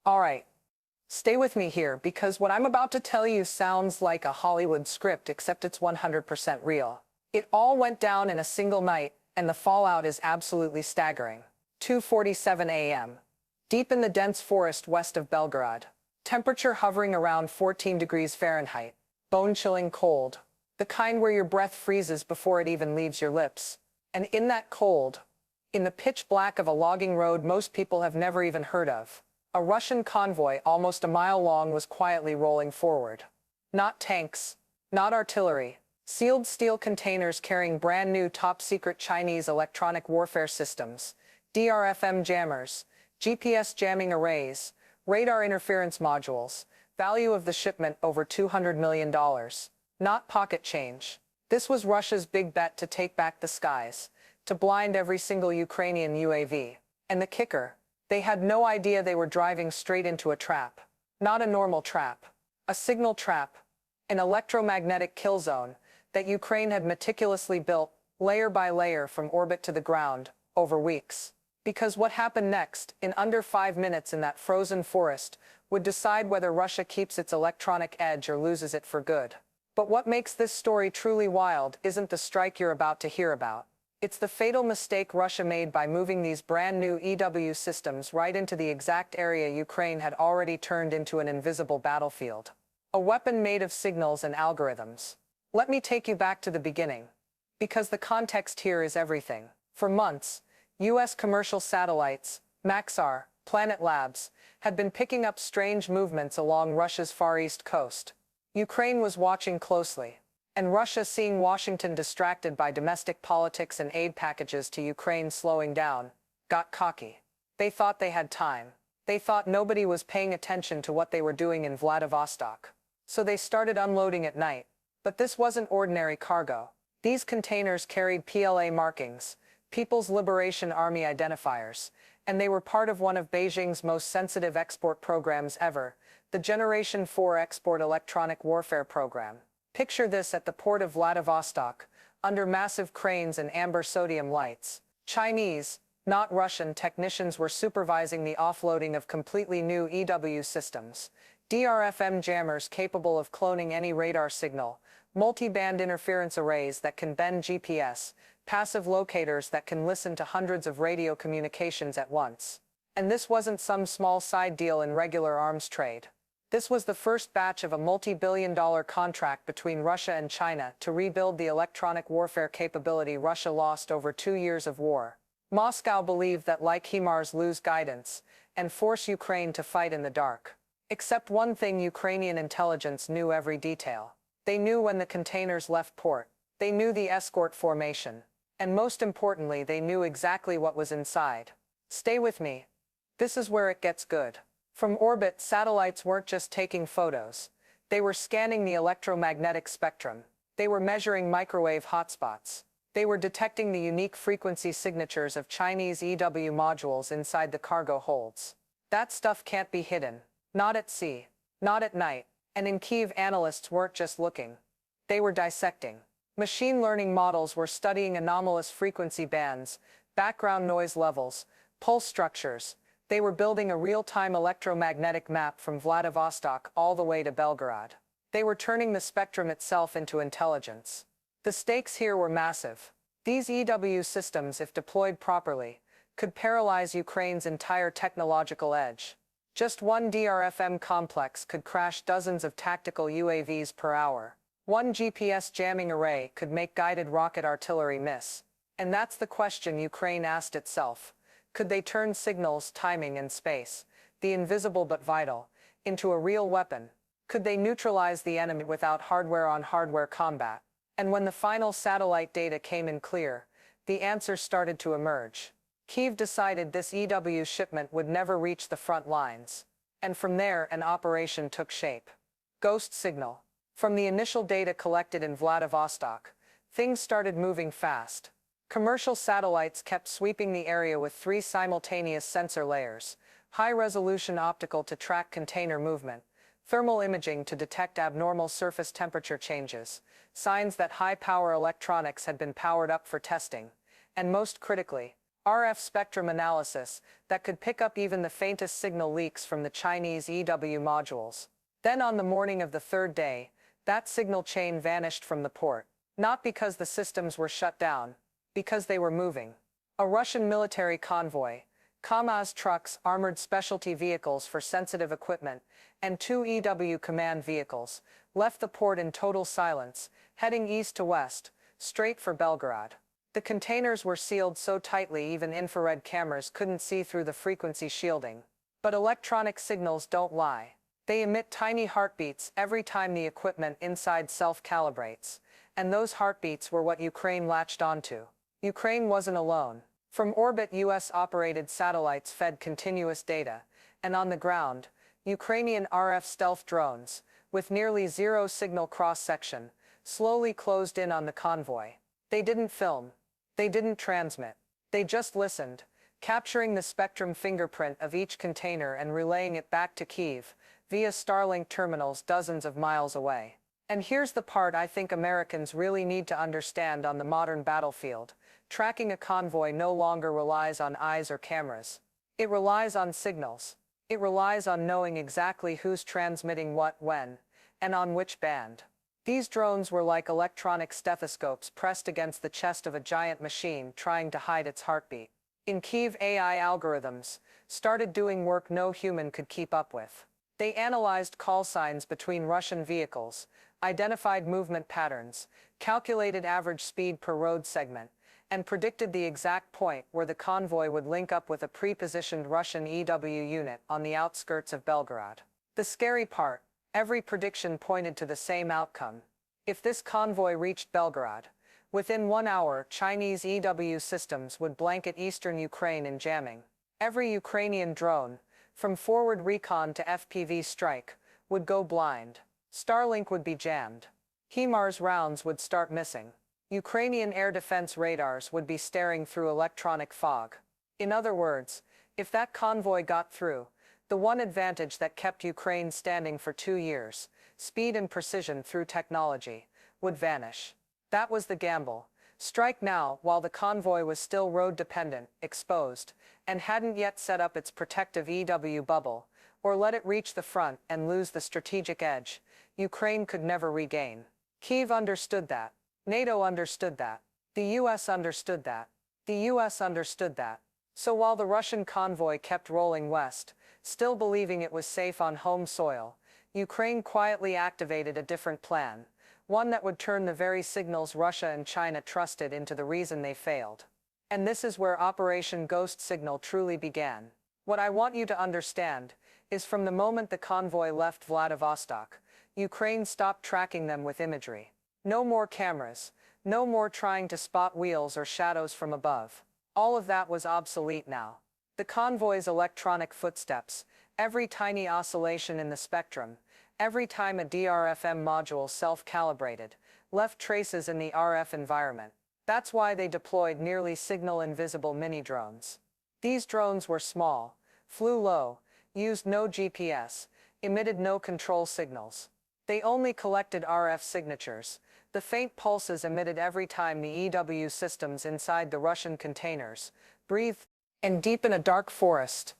All right, stay with me here because what I'm about to tell you sounds like a Hollywood script, except it's 100% real. It all went down in a single night, and the fallout is absolutely staggering. 2:47 a.m. Deep in the dense forest west of Belgorod. Temperature hovering around 14 degrees Fahrenheit. Bone-chilling cold. The kind where your breath freezes before it even leaves your lips. And in that cold, in the pitch black of a logging road most people have never even heard of, a Russian convoy almost a mile long was quietly rolling forward. Not tanks, not artillery. Sealed steel containers carrying brand new top-secret Chinese electronic warfare systems, DRFM jammers, GPS jamming arrays, radar interference modules. Value of the shipment over $200 million. Not pocket change. This was Russia's big bet to take back the skies, to blind every single Ukrainian UAV. And the kicker, they had no idea they were driving straight into a trap. Not a normal trap. A signal trap. An electromagnetic kill zone that Ukraine had meticulously built, layer by layer from orbit to the ground, over weeks. Because what happened next, in under 5 minutes in that frozen forest, would decide whether Russia keeps its electronic edge or loses it for good. But what makes this story truly wild isn't the strike you're about to hear about. It's the fatal mistake Russia made by moving these brand new EW systems right into the exact area Ukraine had already turned into an invisible battlefield. A weapon made of signals and algorithms. Let me take you back to the beginning, because the context here is everything. For months, U.S. commercial satellites, Maxar, Planet Labs, had been picking up strange movements along Russia's Far East coast. Ukraine was watching closely, and Russia, seeing Washington distracted by domestic politics and aid packages to Ukraine slowing down, got cocky. They thought they had time. They thought nobody was paying attention to what they were doing in Vladivostok. So they started unloading at night. But this wasn't ordinary cargo. These containers carried PLA markings, People's Liberation Army identifiers, and they were part of one of Beijing's most sensitive export programs ever, the Generation 4 Export Electronic Warfare Program. Picture this at the port of Vladivostok, under massive cranes and amber sodium lights. Chinese, not Russian, technicians were supervising the offloading of completely new EW systems, DRFM jammers capable of cloning any radar signal, multi-band interference arrays that can bend GPS, passive locators that can listen to hundreds of radio communications at once. And this wasn't some small side deal in regular arms trade. This was the first batch of a multi-billion-dollar contract between Russia and China to rebuild the electronic warfare capability Russia lost over 2 years of war. Moscow believed that like HIMARS lose guidance and force Ukraine to fight in the dark. Except one thing, Ukrainian intelligence knew every detail. They knew when the containers left port. They knew the escort formation. And most importantly, they knew exactly what was inside. Stay with me. This is where it gets good. From orbit, satellites weren't just taking photos. They were scanning the electromagnetic spectrum. They were measuring microwave hotspots. They were detecting the unique frequency signatures of Chinese EW modules inside the cargo holds. That stuff can't be hidden. Not at sea. Not at night. And in Kyiv, analysts weren't just looking. They were dissecting. Machine learning models were studying anomalous frequency bands, background noise levels, pulse structures. They were building a real-time electromagnetic map from Vladivostok all the way to Belgorod. They were turning the spectrum itself into intelligence. The stakes here were massive. These EW systems, if deployed properly, could paralyze Ukraine's entire technological edge. Just one DRFM complex could crash dozens of tactical UAVs per hour. One GPS jamming array could make guided rocket artillery miss. And that's the question Ukraine asked itself. Could they turn signals, timing, and space, the invisible but vital, into a real weapon? Could they neutralize the enemy without hardware-on-hardware combat? And when the final satellite data came in clear, the answers started to emerge. Kyiv decided this EW shipment would never reach the front lines. And from there, an operation took shape. Ghost signal. From the initial data collected in Vladivostok, things started moving fast. Commercial satellites kept sweeping the area with 3 simultaneous sensor layers, high-resolution optical to track container movement, thermal imaging to detect abnormal surface temperature changes, signs that high-power electronics had been powered up for testing, and most critically, RF spectrum analysis that could pick up even the faintest signal leaks from the Chinese EW modules. Then on the morning of the third day, that signal chain vanished from the port. Not because the systems were shut down, because they were moving. A Russian military convoy, KAMAZ trucks, armored specialty vehicles for sensitive equipment, and 2 EW command vehicles, left the port in total silence, heading east to west, straight for Belgorod. The containers were sealed so tightly even infrared cameras couldn't see through the frequency shielding. But electronic signals don't lie. They emit tiny heartbeats every time the equipment inside self-calibrates, and those heartbeats were what Ukraine latched onto. Ukraine wasn't alone. From orbit, US-operated satellites fed continuous data, and on the ground, Ukrainian RF stealth drones, with nearly zero signal cross-section, slowly closed in on the convoy. They didn't film. They didn't transmit. They just listened, capturing the spectrum fingerprint of each container and relaying it back to Kyiv via Starlink terminals dozens of miles away. And here's the part I think Americans really need to understand on the modern battlefield. Tracking a convoy no longer relies on eyes or cameras. It relies on signals. It relies on knowing exactly who's transmitting what, when, and on which band. These drones were like electronic stethoscopes pressed against the chest of a giant machine trying to hide its heartbeat. In Kyiv, AI algorithms started doing work no human could keep up with. They analyzed call signs between Russian vehicles, identified movement patterns, calculated average speed per road segment, and predicted the exact point where the convoy would link up with a pre-positioned Russian EW unit on the outskirts of Belgorod. The scary part, every prediction pointed to the same outcome. If this convoy reached Belgorod, within 1 hour, Chinese EW systems would blanket eastern Ukraine in jamming. Every Ukrainian drone, from forward recon to FPV strike, would go blind. Starlink would be jammed. HIMARS rounds would start missing. Ukrainian air defense radars would be staring through electronic fog. In other words, if that convoy got through, the one advantage that kept Ukraine standing for 2 years, speed and precision through technology, would vanish. That was the gamble. Strike now while the convoy was still road-dependent, exposed, and hadn't yet set up its protective EW bubble, or let it reach the front and lose the strategic edge Ukraine could never regain. Kyiv understood that. NATO understood that. The US understood that. The US understood that. So while the Russian convoy kept rolling west, still believing it was safe on home soil, Ukraine quietly activated a different plan, one that would turn the very signals Russia and China trusted into the reason they failed. And this is where Operation Ghost Signal truly began. What I want you to understand is from the moment the convoy left Vladivostok, Ukraine stopped tracking them with imagery. No more cameras, no more trying to spot wheels or shadows from above. All of that was obsolete now. The convoy's electronic footsteps, every tiny oscillation in the spectrum, every time a DRFM module self-calibrated, left traces in the RF environment. That's why they deployed nearly signal-invisible mini-drones. These drones were small, flew low, used no GPS, emitted no control signals. They only collected RF signatures, the faint pulses emitted every time the EW systems inside the Russian containers breathed, and deep in a dark forest,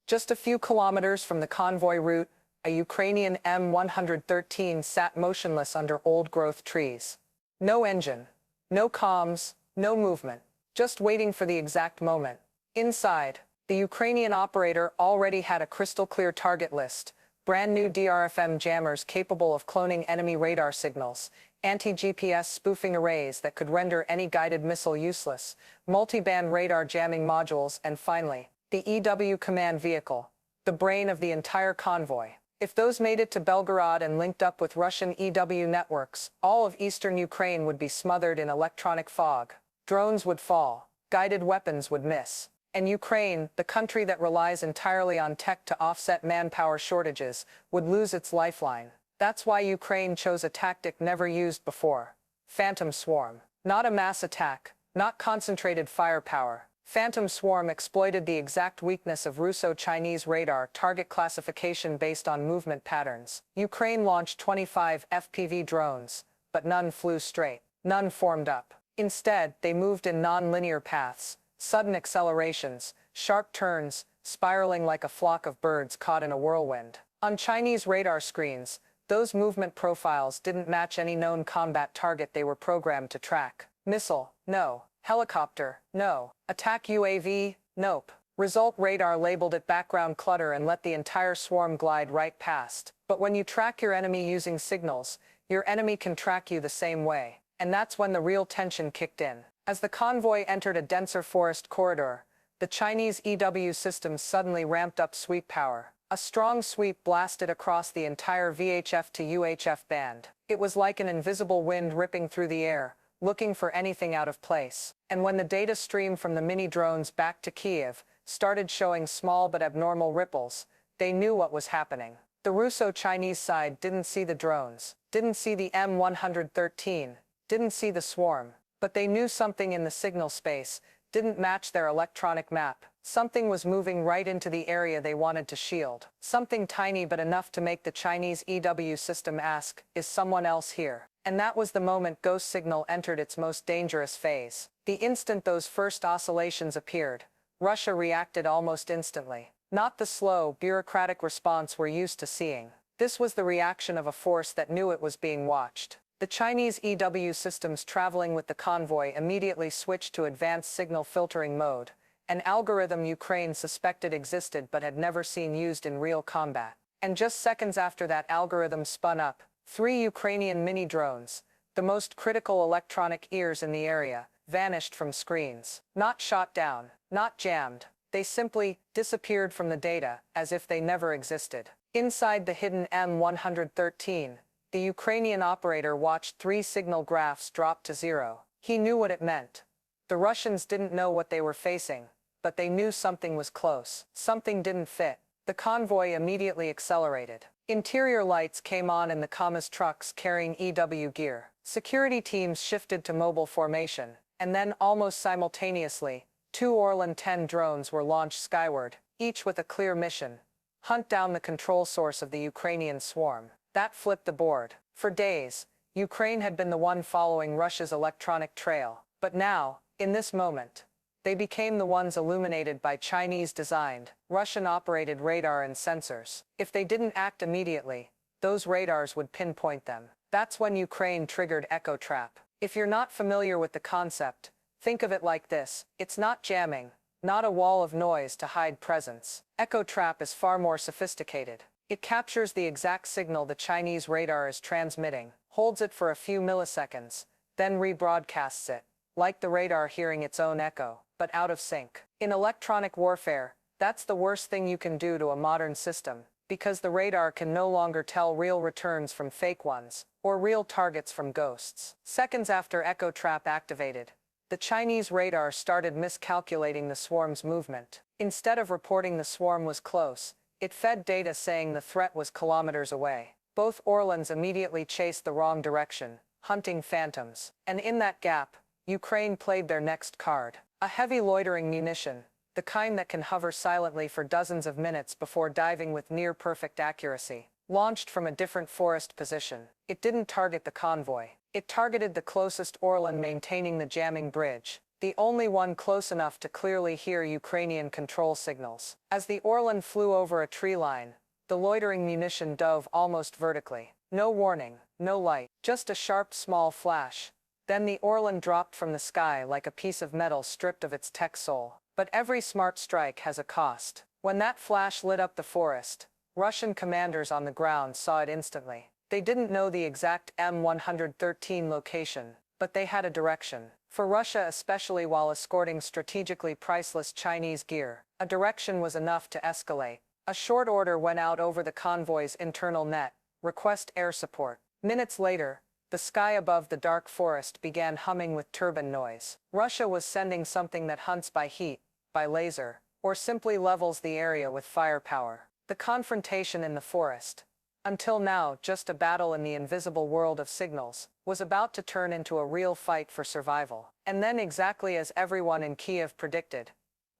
just a few kilometers from the convoy route, a Ukrainian M113 sat motionless under old-growth trees. No engine, no comms, no movement, just waiting for the exact moment. Inside, the Ukrainian operator already had a crystal-clear target list, brand new DRFM jammers capable of cloning enemy radar signals, anti-GPS spoofing arrays that could render any guided missile useless, multi-band radar jamming modules, and finally, the EW command vehicle, the brain of the entire convoy. If those made it to Belgorod and linked up with Russian EW networks, all of eastern Ukraine would be smothered in electronic fog. Drones would fall, guided weapons would miss. And Ukraine, the country that relies entirely on tech to offset manpower shortages, would lose its lifeline. That's why Ukraine chose a tactic never used before. Phantom Swarm. Not a mass attack, not concentrated firepower. Phantom Swarm exploited the exact weakness of Russo-Chinese radar target classification based on movement patterns. Ukraine launched 25 FPV drones, but none flew straight. None formed up. Instead, they moved in non-linear paths, Sudden accelerations, sharp turns, spiraling like a flock of birds caught in a whirlwind. On Chinese radar screens, those movement profiles didn't match any known combat target they were programmed to track. Missile, no. Helicopter, no. Attack UAV, nope. Result: radar labeled it background clutter and let the entire swarm glide right past. But when you track your enemy using signals, your enemy can track you the same way. And that's when the real tension kicked in. As the convoy entered a denser forest corridor, the Chinese EW systems suddenly ramped up sweep power. A strong sweep blasted across the entire VHF to UHF band. It was like an invisible wind ripping through the air, looking for anything out of place. And when the data stream from the mini drones back to Kiev started showing small but abnormal ripples, they knew what was happening. The Russo-Chinese side didn't see the drones, didn't see the M113, didn't see the swarm, but they knew something in the signal space didn't match their electronic map. Something was moving right into the area they wanted to shield. Something tiny but enough to make the Chinese EW system ask, is someone else here? And that was the moment ghost signal entered its most dangerous phase. The instant those first oscillations appeared, Russia reacted almost instantly. Not the slow, bureaucratic response we're used to seeing. This was the reaction of a force that knew it was being watched. The Chinese EW systems traveling with the convoy immediately switched to advanced signal filtering mode, an algorithm Ukraine suspected existed but had never seen used in real combat. And just seconds after that algorithm spun up, 3 Ukrainian mini-drones, the most critical electronic ears in the area, vanished from screens. Not shot down, not jammed. They simply disappeared from the data, as if they never existed. Inside the hidden M113, the Ukrainian operator watched 3 signal graphs drop to 0. He knew what it meant. The Russians didn't know what they were facing, but they knew something was close. Something didn't fit. The convoy immediately accelerated. Interior lights came on in the Kamaz trucks carrying EW gear. Security teams shifted to mobile formation, and then almost simultaneously, 2 Orlan 10 drones were launched skyward, each with a clear mission: hunt down the control source of the Ukrainian swarm. That flipped the board. For days, Ukraine had been the one following Russia's electronic trail. But now, in this moment, they became the ones illuminated by Chinese-designed, Russian-operated radar and sensors. If they didn't act immediately, those radars would pinpoint them. That's when Ukraine triggered Echo Trap. If you're not familiar with the concept, think of it like this: it's not jamming, not a wall of noise to hide presence. Echo Trap is far more sophisticated. It captures the exact signal the Chinese radar is transmitting, holds it for a few milliseconds, then rebroadcasts it, like the radar hearing its own echo, but out of sync. In electronic warfare, that's the worst thing you can do to a modern system, because the radar can no longer tell real returns from fake ones, or real targets from ghosts. Seconds after Echo Trap activated, the Chinese radar started miscalculating the swarm's movement. Instead of reporting the swarm was close, it fed data saying the threat was kilometers away. Both Orlans immediately chased the wrong direction, hunting phantoms. And in that gap, Ukraine played their next card: a heavy loitering munition, the kind that can hover silently for dozens of minutes before diving with near-perfect accuracy. Launched from a different forest position, it didn't target the convoy. It targeted the closest Orlan maintaining the jamming bridge, the only one close enough to clearly hear Ukrainian control signals. As the Orlan flew over a tree line, the loitering munition dove almost vertically. No warning, no light, just a sharp small flash. Then the Orlan dropped from the sky like a piece of metal stripped of its tech soul. But every smart strike has a cost. When that flash lit up the forest, Russian commanders on the ground saw it instantly. They didn't know the exact M113 location, but they had a direction. For Russia, especially while escorting strategically priceless Chinese gear, a direction was enough to escalate. A short order went out over the convoy's internal net: request air support. Minutes later, the sky above the dark forest began humming with turbine noise. Russia was sending something that hunts by heat, by laser, or simply levels the area with firepower. The confrontation in the forest, until now just a battle in the invisible world of signals, was about to turn into a real fight for survival. And then, exactly as everyone in Kiev predicted,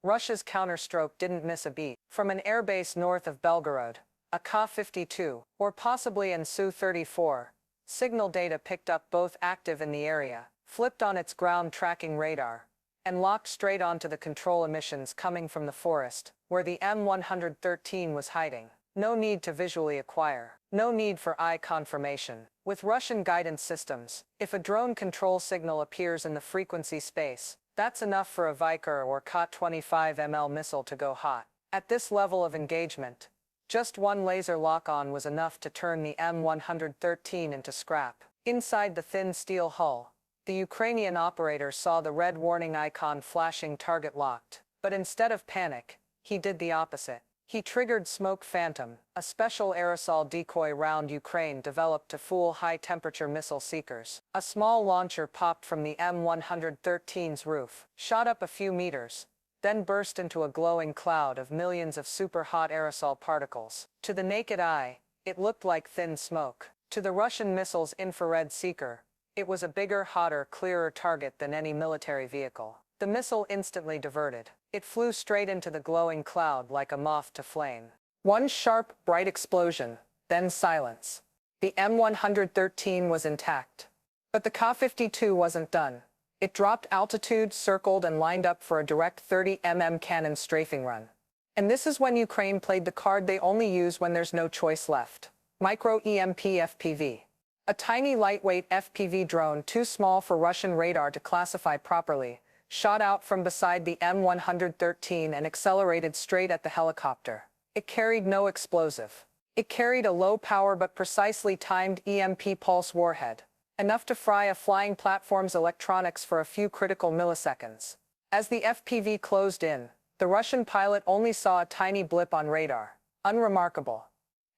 Russia's counterstroke didn't miss a beat. From an airbase north of Belgorod, a Ka-52, or possibly an Su-34, signal data picked up both active in the area, flipped on its ground tracking radar, and locked straight onto the control emissions coming from the forest, where the M113 was hiding. No need to visually acquire. No need for eye confirmation. With Russian guidance systems, if a drone control signal appears in the frequency space, that's enough for a Viker or Kot 25 ml missile to go hot. At this level of engagement, just one laser lock-on was enough to turn the M113 into scrap. Inside the thin steel hull, the Ukrainian operator saw the red warning icon flashing target locked. But instead of panic, he did the opposite. He triggered Smoke Phantom, a special aerosol decoy round Ukraine developed to fool high-temperature missile seekers. A small launcher popped from the M113's roof, shot up a few meters, then burst into a glowing cloud of millions of super-hot aerosol particles. To the naked eye, it looked like thin smoke. To the Russian missile's infrared seeker, it was a bigger, hotter, clearer target than any military vehicle. The missile instantly diverted. It flew straight into the glowing cloud like a moth to flame. One sharp, bright explosion, then silence. The M113 was intact. But the Ka-52 wasn't done. It dropped altitude, circled, and lined up for a direct 30 mm cannon strafing run. And this is when Ukraine played the card they only use when there's no choice left. Micro-EMP FPV. A tiny lightweight FPV drone too small for Russian radar to classify properly, shot out from beside the M113 and accelerated straight at the helicopter. It carried no explosive. It carried a low-power but precisely timed EMP pulse warhead, enough to fry a flying platform's electronics for a few critical milliseconds. As the FPV closed in, the Russian pilot only saw a tiny blip on radar. Unremarkable.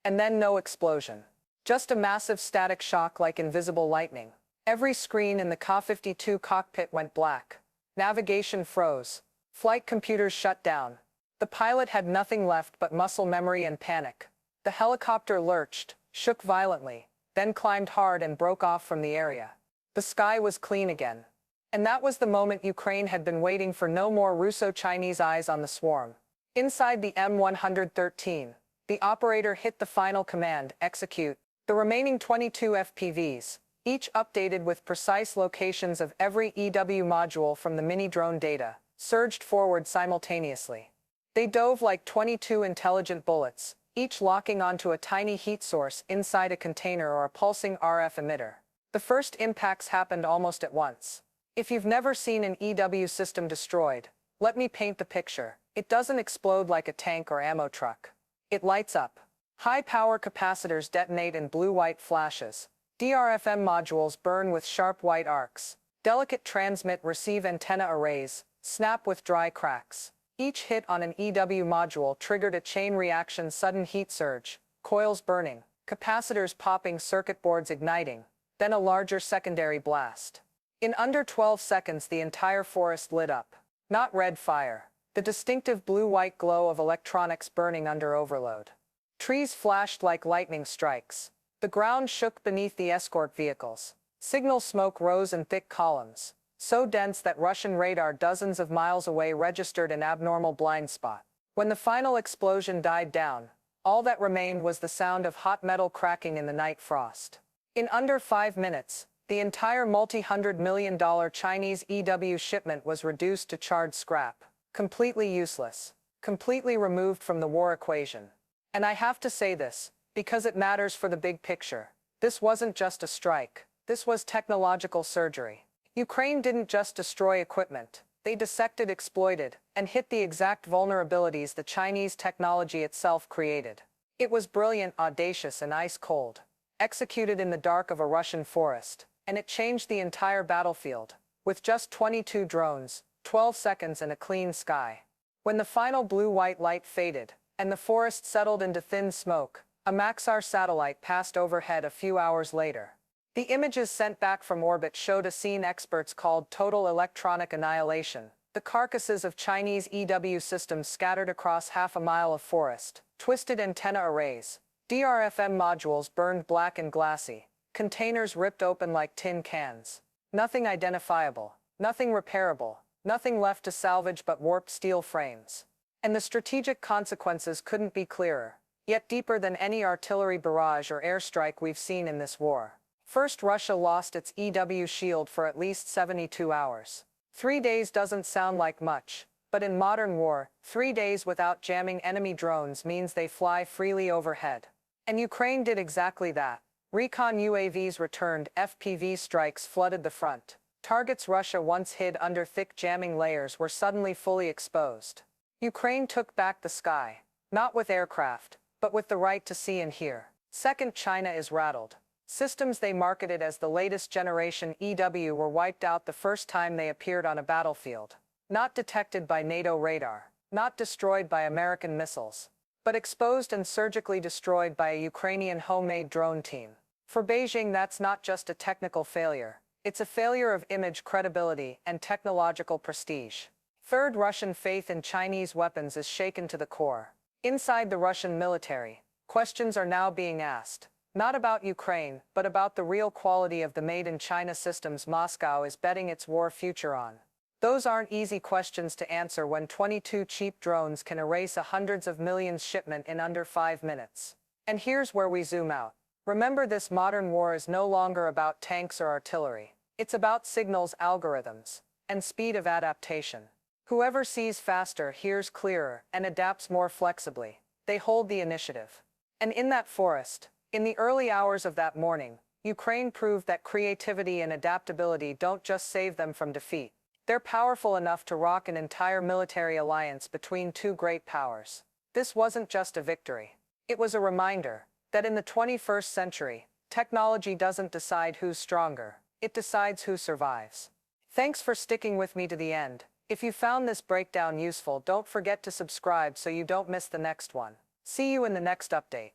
And then no explosion. Just a massive static shock like invisible lightning. Every screen in the Ka-52 cockpit went black. Navigation froze. Flight computers shut down. The pilot had nothing left but muscle memory and panic. The helicopter lurched, shook violently, then climbed hard and broke off from the area. The sky was clean again. And that was the moment Ukraine had been waiting for. No more Russo-Chinese eyes on the swarm. Inside the M113, the operator hit the final command, execute. The remaining 22 FPVs, each updated with precise locations of every EW module from the mini-drone data, surged forward simultaneously. They dove like 22 intelligent bullets, each locking onto a tiny heat source inside a container or a pulsing RF emitter. The first impacts happened almost at once. If you've never seen an EW system destroyed, let me paint the picture. It doesn't explode like a tank or ammo truck. It lights up. High-power capacitors detonate in blue-white flashes. DRFM modules burn with sharp white arcs. Delicate transmit-receive antenna arrays snap with dry cracks. Each hit on an EW module triggered a chain reaction, sudden heat surge, coils burning, capacitors popping, circuit boards igniting, then a larger secondary blast. In under 12 seconds, the entire forest lit up. Not red fire. The distinctive blue-white glow of electronics burning under overload. Trees flashed like lightning strikes. The ground shook beneath the escort vehicles. Signal smoke rose in thick columns, so dense that Russian radar dozens of miles away registered an abnormal blind spot. When the final explosion died down, all that remained was the sound of hot metal cracking in the night frost. In under 5 minutes, the entire multi-hundred-million-dollar Chinese EW shipment was reduced to charred scrap, completely useless, completely removed from the war equation. And I have to say this, because it matters for the big picture. This wasn't just a strike. This was technological surgery. Ukraine didn't just destroy equipment. They dissected, exploited, and hit the exact vulnerabilities the Chinese technology itself created. It was brilliant, audacious, and ice-cold. Executed in the dark of a Russian forest. And it changed the entire battlefield. With just 22 drones, 12 seconds, and a clean sky. When the final blue-white light faded, and the forest settled into thin smoke, a Maxar satellite passed overhead a few hours later. The images sent back from orbit showed a scene experts called total electronic annihilation. The carcasses of Chinese EW systems scattered across half a mile of forest, twisted antenna arrays, DRFM modules burned black and glassy, containers ripped open like tin cans. Nothing identifiable, nothing repairable, nothing left to salvage but warped steel frames. And the strategic consequences couldn't be clearer, yet deeper than any artillery barrage or airstrike we've seen in this war. First, Russia lost its EW shield for at least 72 hours. 3 days doesn't sound like much, but in modern war, 3 days without jamming enemy drones means they fly freely overhead. And Ukraine did exactly that. Recon UAVs returned, FPV strikes flooded the front. Targets Russia once hid under thick jamming layers were suddenly fully exposed. Ukraine took back the sky, not with aircraft, but with the right to see and hear. Second, China is rattled. Systems they marketed as the latest generation EW were wiped out the first time they appeared on a battlefield. Not detected by NATO radar, not destroyed by American missiles, but exposed and surgically destroyed by a Ukrainian homemade drone team. For Beijing, that's not just a technical failure. It's a failure of image credibility and technological prestige. Third, Russian faith in Chinese weapons is shaken to the core. Inside the Russian military, questions are now being asked, not about Ukraine, but about the real quality of the made-in-China systems Moscow is betting its war future on. Those aren't easy questions to answer when 22 cheap drones can erase a hundreds of millions shipment in under 5 minutes. And here's where we zoom out. Remember, this modern war is no longer about tanks or artillery. It's about signals, algorithms, and speed of adaptation. Whoever sees faster, hears clearer, and adapts more flexibly, they hold the initiative. And in that forest, in the early hours of that morning, Ukraine proved that creativity and adaptability don't just save them from defeat. They're powerful enough to rock an entire military alliance between two great powers. This wasn't just a victory. It was a reminder that in the 21st century, technology doesn't decide who's stronger. It decides who survives. Thanks for sticking with me to the end. If you found this breakdown useful, don't forget to subscribe so you don't miss the next one. See you in the next update.